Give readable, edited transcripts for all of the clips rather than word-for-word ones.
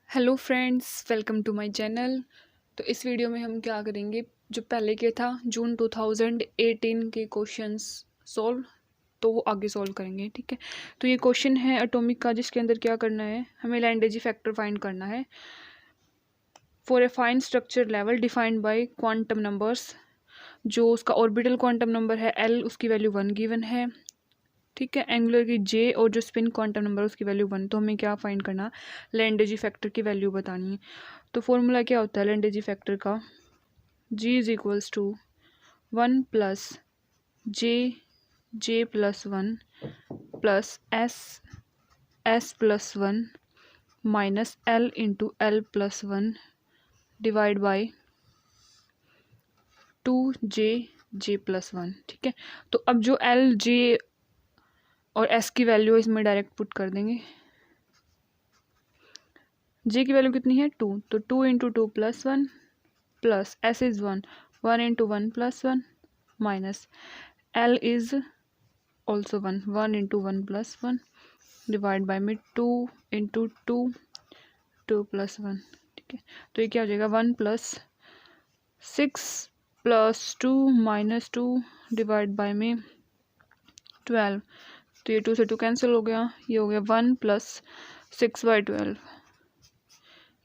Hello friends, welcome to my channel. तो इस video में हम क्या करेंगे, जो पहले के था जून 2018 के क्वेश्चंस सॉल्व, तो वो आगे सॉल्व करेंगे। ठीक है। तो ये क्वेश्चन है एटॉमिक का, जिसके अंदर क्या करना है, हमें लैंडेजी फैक्टर फाइंड करना है for a fine structure level defined by quantum numbers. जो उसका ऑर्बिटल क्वांटम नंबर है L, उसकी वैल्यू 1 गिवन है। ठीक है। एंगुलर की J और जो स्पिन क्वांटम नंबर उसकी वैल्यू 1। तो हमें क्या फाइंड करना, लैंडेजी फैक्टर की वैल्यू बतानी है। तो फॉर्मूला क्या होता है लैंडेजी फैक्टर का, G is equals to 1 plus J plus 1 plus S plus 1 minus L into L plus 1 divide by 2 J plus 1। ठीक है। तो अब जो L, J और S की वैल्यू है, इसमें डायरेक्ट पुट कर देंगे। J की वैल्यू कितनी है 2, तो 2 into 2 plus 1 plus S is 1, 1 into 1 plus 1 minus L is also 1, 1 into 1 plus 1 divide by में 2 इंटू 2, 2 प्लस 1। ठीक है। तो ये क्या हो जाएगा, 1 plus 6 plus 2 minus 2 divide by में 12। तो ये 2 से 2 कैंसिल हो गया, ये हो गया 1 प्लस 6/12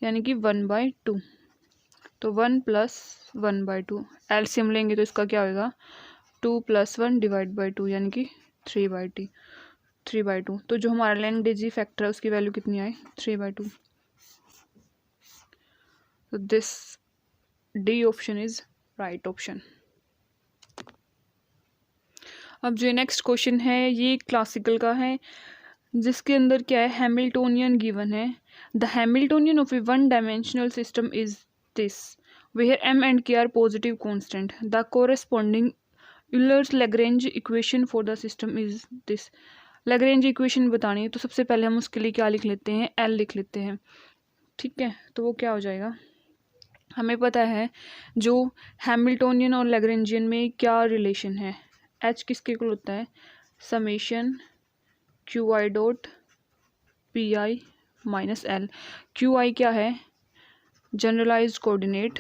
यानी कि 1/2। तो 1 प्लस 1/2 एलसीएम लेंगे तो इसका क्या होगा, 2 प्लस 1 डिवाइड बाई 2 यानी कि 3/2। तो जो हमारा लैंडेजी फैक्टर है उसकी वैल्यू कितनी आई, 3/2। तो this D option is right option. अब जो नेक्स्ट क्वेश्चन है ये क्लासिकल का है, जिसके अंदर क्या है, हैमिल्टोनियन गिवन है। The Hamiltonian of a one dimensional system is this where m and k are positive constant. The corresponding Euler's Lagrange equation for the system is this. Lagrange equation बतानी है, तो सबसे पहले हम उसके लिए क्या लिख लेते हैं, L लिख लेते हैं। ठीक है। तो वो क्या हो जाएगा, हमें पता है जो हैमिल्टोनियन और लैग्रेंजियन में क्या रिलेशन है, H किसके इक्वल होता है, summation QI dot PI minus L। QI क्या है, जनरलाइज्ड कोऑर्डिनेट,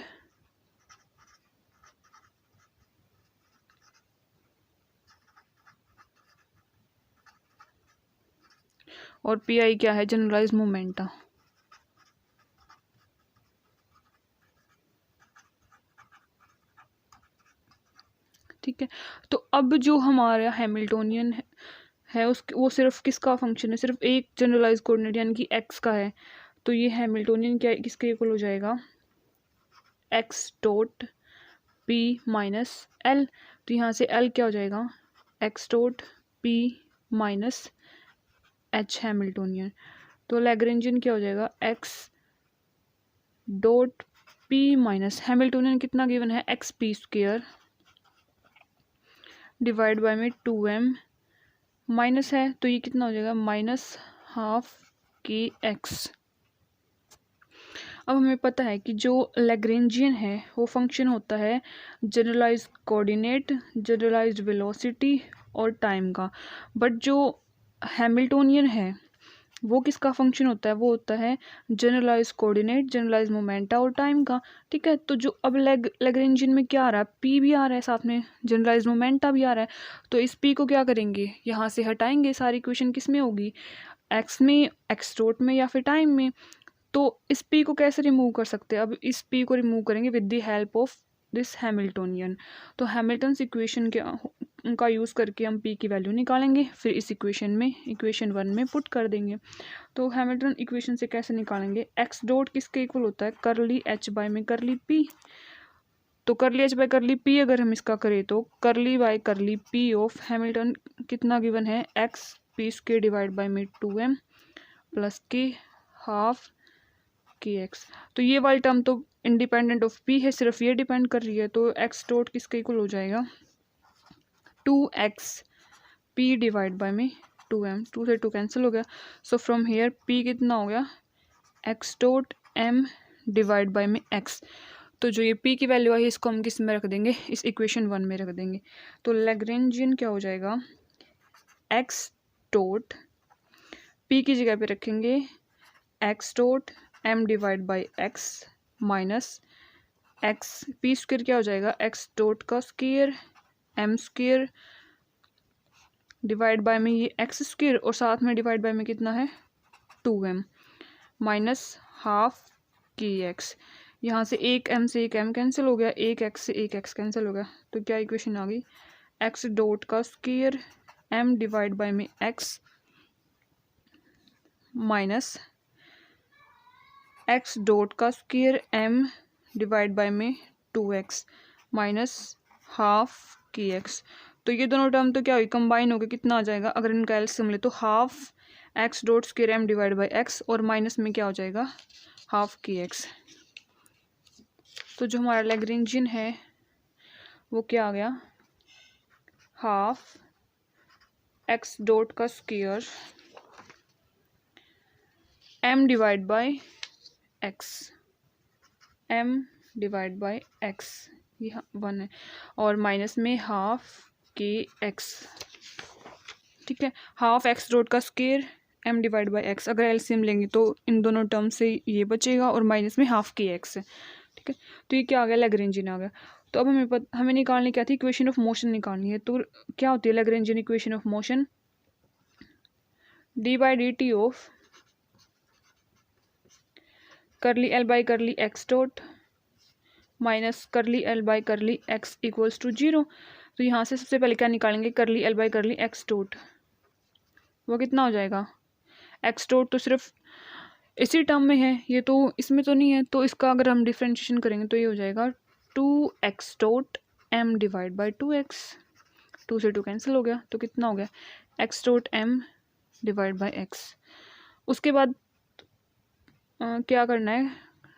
और PI क्या है, जनरलाइज्ड मोमेंटा। ठीक है। तो अब जो हमारा हैमिल्टोनियन है उस वो सिर्फ किसका फंक्शन है, सिर्फ एक जनरलाइज कोऑर्डिनेट यानी कि x का है। तो ये हैमिल्टोनियन क्या किसके इक्वल हो जाएगा, x dot p minus L. तो यहाँ से l क्या हो जाएगा, x dot p minus h Hamiltonian. तो लैग्रेंजियन क्या हो जाएगा, x dot p minus Hamiltonian कितना गिवन है, x p² डिवाइड बाय में 2m माइनस है, तो ये कितना हो जाएगा, -12kx। अब हमें पता है कि जो लैग्रेंजियन है वो फंक्शन होता है जनरलाइज्ड कोऑर्डिनेट, जनरलाइज्ड वेलोसिटी और टाइम का। बट जो हैमिल्टोनियन है वो किसका फंक्शन होता है, वो होता है जनरलाइज्ड कोऑर्डिनेट, जनरलाइज्ड मोमेंटा और टाइम का। ठीक है। तो जो अब लैग्रेंजियन में क्या आ रहा है, पी भी आ रहा है, साथ में जनरलाइज्ड मोमेंटा भी आ रहा है। तो इस पी को क्या करेंगे, यहाँ से हटाएंगे। सारी इक्वेशन किस में होगी, एक्स में, एक्स डॉट में या फिर टाइम में। तो इस पी को कैसे रिमूव कर सकते हैं, अब इस पी को रिमूव करेंगे with the help of this Hamiltonian. तो हैमिल्टन्स इक्वेशन के उनका यूज़ करके हम पी की वैल्यू निकालेंगे, फिर इस इक्वेशन में, इक्वेशन 1 में पुट कर देंगे। तो हैमिल्टन इक्वेशन से कैसे निकालेंगे, एक्स डॉट किसके इक्वल होता है, करली एच बाय में करली पी। तो करली एच बाय करली पी अगर हम इसका करें तो करली बाय करली पी ऑफ हैमिल्टन कितना गिवन है, एक्स p² डिवाइड बाय में 2m प्लस के हाफ kx। तो ये वाली टर्म तो इंडिपेंडेंट ऑफ p है, सिर्फ ये डिपेंड कर रही है। तो x डॉट किसके इक्वल हो जाएगा, 2x p डिवाइड बाय में 2m, 2 से 2 कैंसिल हो गया। सो फ्रॉम हेयर p कितना हो गया, x dot m divide by में x। तो जो ये p की वैल्यू है इसको हम किस में रख देंगे, इस इक्वेशन 1 में रख देंगे। तो लैग्रेंजियन क्या हो जाएगा, x डॉट p की जगह पे रखेंगे x dot M divide by X minus X P square क्या हो जाएगा एक्स डॉट का square M square divide by में ये एक्स स्क्वायर और साथ में डिवाइड बाय में कितना है 2m माइनस हाफ की एक्स। यहाँ से एक m से एक m कैंसिल हो गया, एक x से एक x कैंसिल हो गया, तो क्या इक्वेशन आ गई x डॉट का स्क्वायर m डिवाइड बाय में x माइनस x डॉट का स्क्वायर m डिवाइड बाय में 2x माइनस हाफ की x। तो ये दोनों टर्म तो क्या हुई कंबाइन हो गए, कितना आ जाएगा अगर इनका एलसीएम ले तो half x dot square m divide by x और माइनस में क्या हो जाएगा हाफ की x। तो जो हमारा लैग्रेंजियन है वो क्या आ गया हाफ x डॉट का square m divide by x m divide by x ये 1 है और माइनस में हाफ के x। ठीक है, हाफ x डॉट का square m divide by x अगर एलसीएम लेंगे तो इन दोनों टर्म से ये बचेगा और माइनस में हाफ के x है। ठीक है, तो ये क्या आ गया लैग्रेंजियन आ गया। तो अब हमें निकालनी क्या थी इक्वेशन ऑफ मोशन निकालनी है। तो क्या होती है Lagrangian equation of motion d by D T of curly l by curly x dot minus curly l by curly x equals to 0। तो यहाँ से सबसे पहले क्या निकालेंगे curly l by curly x dot, वो कितना हो जाएगा एक्स डॉट तो सिर्फ इसी टर्म में है, ये तो इसमें तो नहीं है, तो इसका अगर हम डिफ्रेंशिएशन करेंगे तो ये हो जाएगा 2x dot m divide by 2x, 2 से 2 कैंसिल हो गया तो कितना हो गया x dot m divide by x। उसके बाद क्या करना है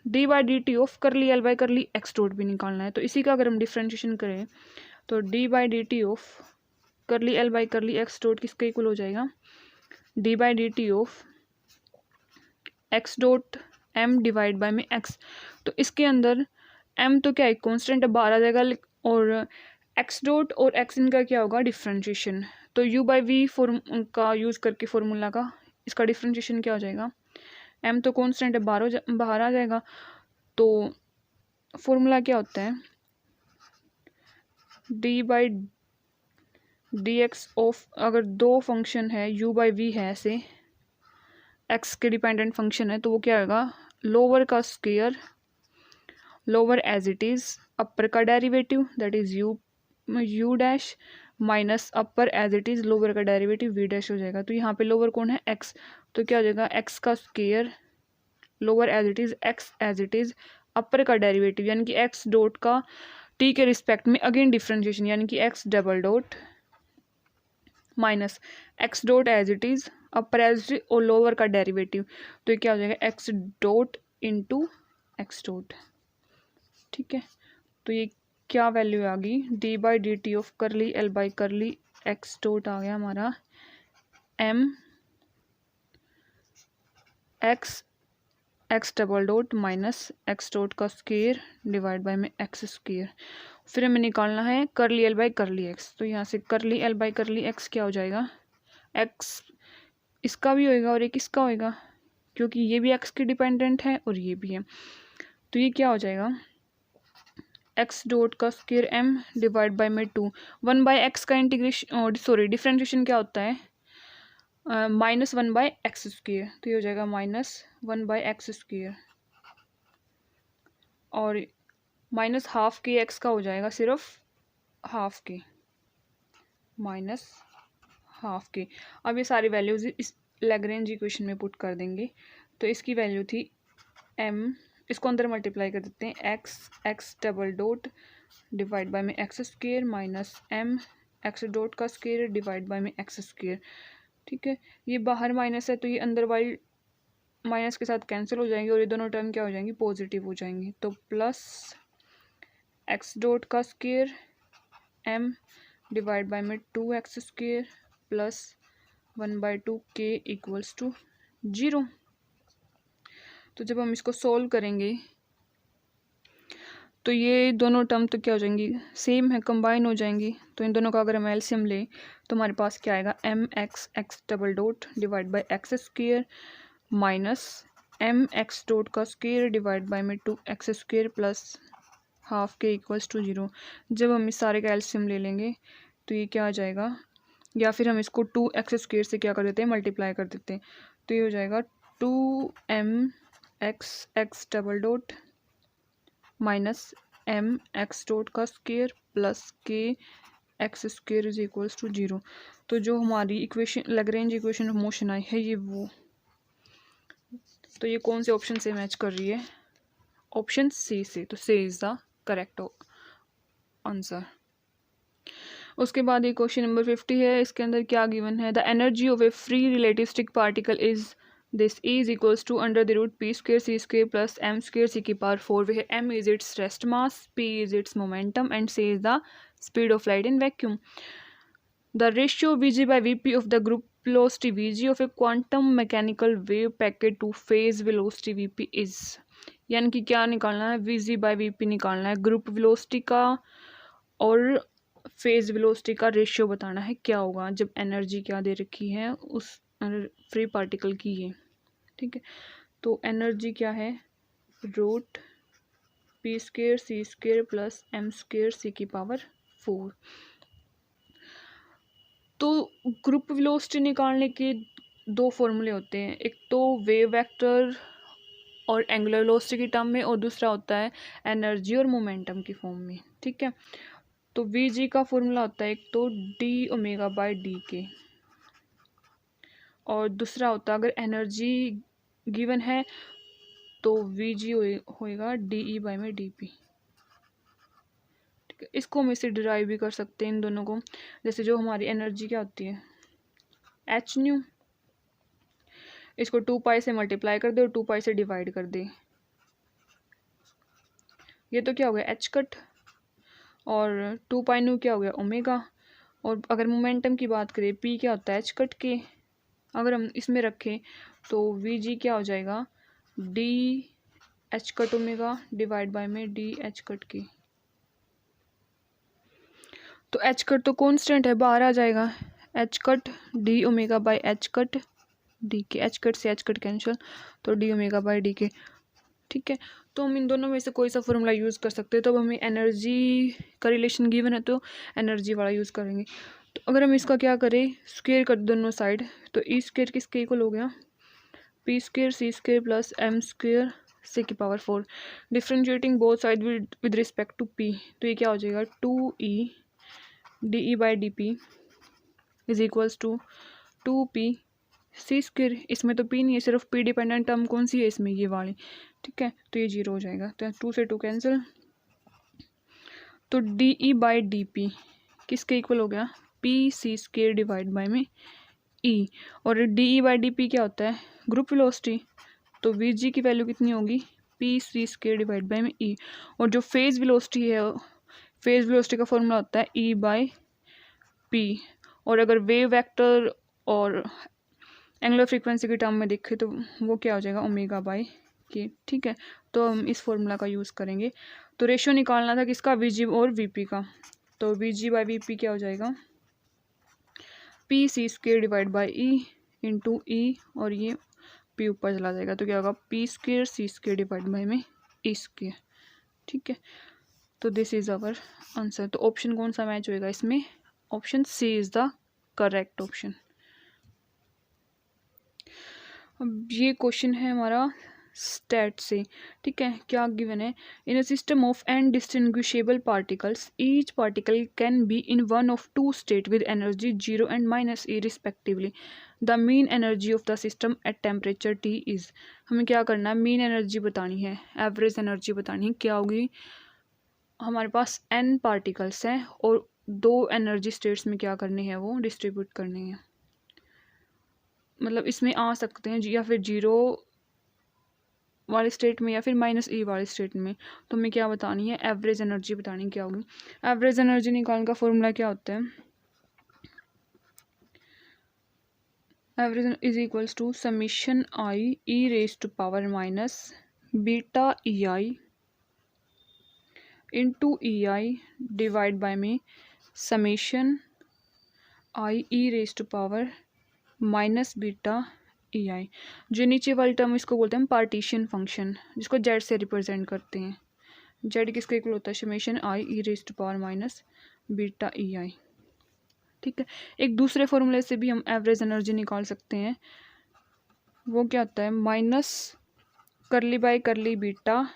d by D T of curly l by curly x dot भी निकालना है। तो इसी का अगर हम डिफ्रेंशिएशन करें तो d by D T of curly l by curly x dot किसके इक्वल हो जाएगा d by D T of x dot M divide by में एक्स। तो इसके अंदर एम तो क्या है कॉन्स्टेंट है बाहर आ जाएगा और एक्स डॉट और एक्स इनका क्या होगा डिफ्रेंशिएशन। तो यू बाई वी फॉर्म का यूज़ करके फॉर्मूला का इसका डिफ्रेंशिएशन क्या हो जाएगा एम तो कॉन्स्टेंट है बाहर आ जाएगा। तो फॉर्मूला क्या होता है d by D x of अगर दो फंक्शन है यू बाई वी है ऐसे एक्स के डिपेंडेंट फंक्शन है तो वो क्या होगा लोअर का square lower as it is upper का derivative that is u dash minus upper as it is lower का डेरिवेटिव वी डैश हो जाएगा। तो यहाँ पे लोअर कौन है एक्स, तो क्या हो जाएगा एक्स का square lower as it is X as it is upper का डेरिवेटिव यानी कि एक्स डॉट का टी के रिस्पेक्ट में अगेन डिफ्रेंशिएशन यानी कि X double dot minus x dot as it is upper as it is और लोअर का डेरिवेटिव। तो ये क्या हो जाएगा X dot into X dot. ठीक है, तो ये क्या वैल्यू आ गई D by D T of curly l by curly x dot आ गया हमारा m x x double dot minus x dot का स्क्वायर डिवाइड बाय में एक्स स्क्वायर। फिर हमें निकालना है करली एल बाई करली एक्स। तो यहाँ से करली एल बाई करली एक्स क्या हो जाएगा एक्स इसका भी होएगा और एक इसका होएगा क्योंकि ये भी एक्स के डिपेंडेंट है और ये भी है। तो ये क्या हो जाएगा एक्स डॉट का स्क्वायर एम डिवाइड बाय में 2 1 बाय एक्स का इंटीग्रेशन सॉरी डिफ्रेंशिएशन क्या होता है माइनस 1 बाय एक्स स्क्वायर। तो ये हो जाएगा माइनस 1 बाय एक्स स्क्वायर और माइनस हाफ के एक्स का हो जाएगा सिर्फ हाफ के माइनस हाफ के। अब ये सारी वैल्यूज इस लैग्रेंज इक्वेशन में पुट कर देंगे। तो इसकी वैल्यू थी एम, इसको अंदर मल्टीप्लाई कर देते हैं x double dot divide by में x square minus M x dot का स्क्वायर डिवाइड बाय में एक्स स्क्वायर। ठीक है, ये बाहर माइनस है तो ये अंदर वाली माइनस के साथ कैंसिल हो जाएंगे और ये दोनों टर्म क्या हो जाएंगी पॉजिटिव हो जाएंगी। तो प्लस एक्स डॉट का स्क्वायर एम डिवाइड बाय में 2x स्क्वायर प्लस 1/2 के इक्वल्स टू 0। तो जब हम इसको सोल्व करेंगे तो ये दोनों टर्म तो क्या हो जाएंगी सेम है कंबाइन हो जाएंगी। तो इन दोनों का अगर हम एलसीएम लें तो हमारे पास क्या आएगा M x x double dot divide by X square minus M x dot का स्क्वायर डिवाइड बाई में 2x² plus half K equals to 0। जब हम इस सारे का एलसीएम ले लेंगे तो ये क्या आ जाएगा, या फिर हम इसको 2x² से क्या कर देते हैं, मल्टीप्लाई कर देते हैं। तो ये हो जाएगा 2mx double dot minus M x dot का square plus k x square is equals to 0। तो जो हमारी equation Lagrange equation of motion आई है ये वो, तो ये कौन से ऑप्शन से मैच कर रही है, ऑप्शन सी से। तो सी इज द करेक्ट आंसर। उसके बाद ये क्वेश्चन नंबर 50 है। इसके अंदर क्या गिवन है, the energy of a free relativistic particle is this is equals to under the root p square C square plus M square सी की power 4, where m is its rest mass, p is its momentum and c is the speed of light in vacuum. The ratio Vg by Vp of the group velocity Vg of a quantum mechanical wave packet to phase velocity Vp is, यानी कि क्या निकालना है, Vg by Vp निकालना है, group velocity का और phase velocity का रेशियो बताना है क्या होगा जब एनर्जी क्या दे रखी है उस फ्री पार्टिकल की ये, ठीक है। तो एनर्जी क्या है, रूट पी स्क्वायर सी स्क्वायर प्लस एम स्क्वायर सी की पावर 4। तो ग्रुप वेलोसिटी निकालने के दो फॉर्मूले होते हैं, एक तो वेव वेक्टर और एंगुलर वेलोसिटी की टर्म में, और दूसरा होता है एनर्जी और मोमेंटम की फॉर्म में, ठीक है। तो वी जी का फॉर्मूला होता है एक तो डी ओमेगा बाय डी के, और दूसरा होता है अगर एनर्जी गिवन है तो वी जी होएगा डी ई बाय में डी पी, ठीक है। इसको हम इसे डिराइव भी कर सकते हैं इन दोनों को, जैसे जो हमारी एनर्जी क्या होती है एच न्यू, इसको 2 पाई से मल्टीप्लाई कर दे और 2 पाई से डिवाइड कर दे, ये तो क्या हो गया एच कट, और 2 पाई न्यू क्या हो गया ओमेगा। और अगर मोमेंटम की बात करें पी क्या होता है एच कट के, अगर हम इसमें रखें तो वी जी क्या हो जाएगा D H cut omega divide by में डी एच कट की। तो एच कट तो कॉन्स्टेंट है, बाहर आ जाएगा, H cut D omega by H cut D के, एच कट से एच कट कैंसिल, तो डी ओमेगा बाय डी के, ठीक है। तो हम इन दोनों में से कोई सा फॉर्मूला यूज़ कर सकते हैं। तो अब हमें एनर्जी का रिलेशन गिवन है तो एनर्जी वाला यूज़ करेंगे। तो अगर हम इसका क्या करें, स्क्वायर कर दोनों साइड, तो ई स्क्वायर किसके इक्वल हो गया पी स्क्वायर सी स्क्वायर प्लस एम स्क्वायर सी की power 4, differentiating both side with respect to P, तो ये क्या हो जाएगा 2e D E by D P is equals to 2p C square. इसमें तो p नहीं है, सिर्फ p डिपेंडेंट टर्म कौन सी है इसमें, ये वाली, ठीक है। तो ये 0 हो जाएगा, तो 2 से 2 कैंसिल, तो D E by D P किसके इक्वल हो गया P C square divide by में ई, और D E by D P क्या होता है ग्रुप वेलोसिटी, तो वी जी की वैल्यू कितनी होगी P C square divide by में ई, और जो फेज वेलोसिटी है फेज वेलोसिटी का फॉर्मूला होता है ई बाई पी, और अगर वेव वेक्टर और एंगुलर फ्रीक्वेंसी की टर्म में देखें तो वो क्या हो जाएगा ओमेगा बाई के, ठीक है। तो हम इस फॉर्मूला का यूज़ करेंगे। तो रेशियो निकालना था किसका वी जी और वी पी का, तो we g by v p क्या हो जाएगा p c square divide by e into e, और ये पी ऊपर चला जाएगा, तो क्या होगा p square c square divide by में ई स्क्वेयर, ठीक है। तो दिस इज़ आवर आंसर। तो ऑप्शन कौन सा मैच होएगा इसमें, option C is the correct option. अब ये क्वेश्चन है हमारा स्टैट से, ठीक है। क्या गिवन है, in a system of indistinguishable particles each particle can be in one of two state with energy 0 and -e respectively, the mean energy of the system at temperature T is. हमें क्या करना है, mean energy बतानी है, average energy बतानी है, क्या होगी, हमारे पास n पार्टिकल्स हैं और 2 एनर्जी स्टेट्स में क्या करने हैं वो डिस्ट्रीब्यूट करने हैं, मतलब इसमें आ सकते हैं या फिर 0 वाले स्टेट में या फिर -e वाले स्टेट में। तो हमें क्या बतानी है, एवरेज एनर्जी बतानी क्या होगी। एवरेज एनर्जी निकालने का फॉर्मूला क्या होता है, average is equals to summation I E raise to power minus beta E I into E I divide by में summation I E raise to power minus beta E I. जो नीचे वाली term इसको बोलते हैं पार्टीशन फंक्शन, जिसको Z से represent करते हैं। जेड किसके इक्वल होता है, summation I E raise to power minus beta E I. ठीक है, एक दूसरे फॉर्मूले से भी हम एवरेज एनर्जी निकाल सकते हैं। वो क्या होता है, minus curly by curly beta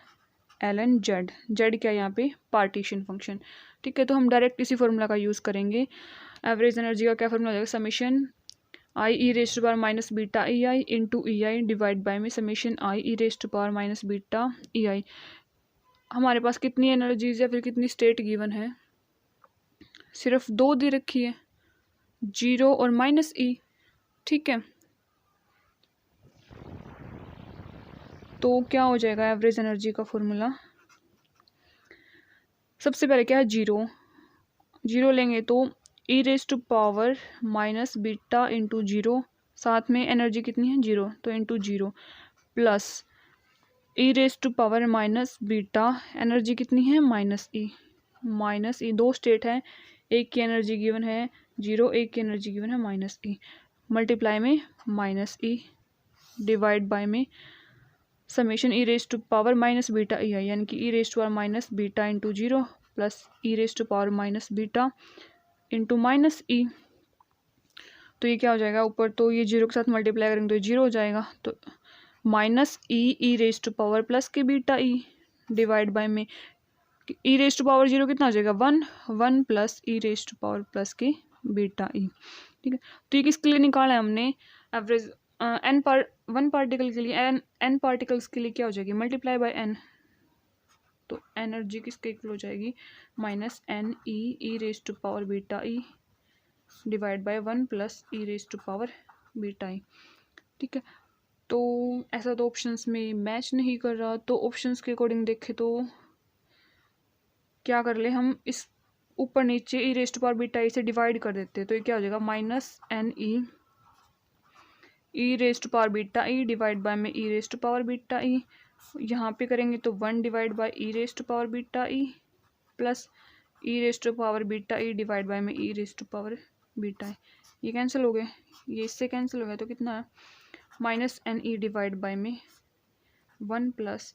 L N Z. Z क्या है यहाँ पे, पार्टीशन फंक्शन। ठीक है, तो हम डायरेक्ट इसी फॉर्मूला का यूज़ करेंगे। एवरेज एनर्जी का क्या फॉर्मूला हो जाएगा, summation I E raise to power minus beta E I into E I divide by में summation I E raise to power minus beta E i. हमारे पास कितनी एनर्जीज या फिर कितनी स्टेट गिवन है, सिर्फ 2 दे रखी है, 0 और माइनस ई। ठीक है, तो क्या हो जाएगा एवरेज एनर्जी का फॉर्मूला, सबसे पहले क्या है, 0 लेंगे तो e raise to power minus beta into 0, साथ में एनर्जी कितनी है 0, तो into 0 plus E raise to power minus beta, energy कितनी है माइनस ई, 2 स्टेट है, एक की एनर्जी गिवन है 0, एक की एनर्जी गिवन है माइनस ई, मल्टीप्लाई में माइनस ई डिवाइड बाय में summation e raise to power minus beta E i, यानी कि e raise to power minus beta into 0 plus E raise to power minus beta into minus e. तो ये क्या हो जाएगा, ऊपर तो ये 0 के साथ मल्टीप्लाई करेंगे तो 0 हो जाएगा, तो minus E raise to power plus के बीटा ई डिवाइड बाय में ई रेज टू पावर 0 कितना हो जाएगा 1 plus E raise to power plus के बीटा ई। ठीक है, तो ये किसके लिए निकाला है हमने, एवरेज वन पार्टिकल के लिए, एन पार्टिकल्स के लिए क्या हो जाएगी, मल्टीप्लाई बाय एन, तो एनर्जी किसके इक्वल हो जाएगी minus N E raise to power beta E divide by 1 plus E raise to power beta E. ठीक है, तो ऐसा तो ऑप्शंस में मैच नहीं कर रहा, तो ऑप्शंस के अकॉर्डिंग देखें तो क्या कर ले हम, इस ऊपर नीचे e raise to power beta e से डिवाइड कर देते हैं, तो ये क्या हो जाएगा minus N E raise to power beta E divide by में ई raise to power beta e, यहाँ पे करेंगे तो 1 divide by e raise to power beta e plus E raise to power beta E divide by में ई raise to power beta e. ये cancel हो गए, ये इससे कैंसिल हो गया, तो कितना है minus N E divide by में 1 प्लस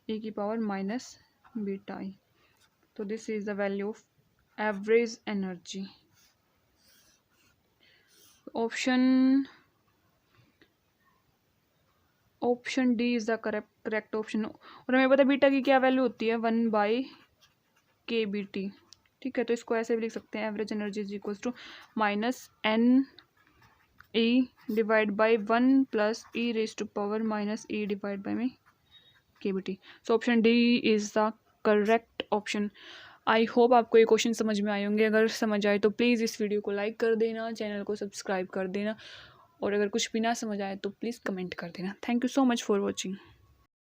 ई की पावर माइनस बीटा ई। तो this is the value of average energy. Option D is the correct option. और हमें पता है बीटा की क्या वैल्यू होती है 1 बाई के बी टी। ठीक है, तो इसको ऐसे भी लिख सकते हैं, average energy is equals to minus N E divide by 1 plus E raise to power minus E divide by में K B T. So option D is the correct option. I hope आपको ये question समझ में आए होंगे। अगर समझ आए तो प्लीज़ इस वीडियो को लाइक कर देना, चैनल को सब्सक्राइब कर देना, और अगर कुछ भी ना समझ आए तो प्लीज़ कमेंट कर देना। Thank you so much for watching.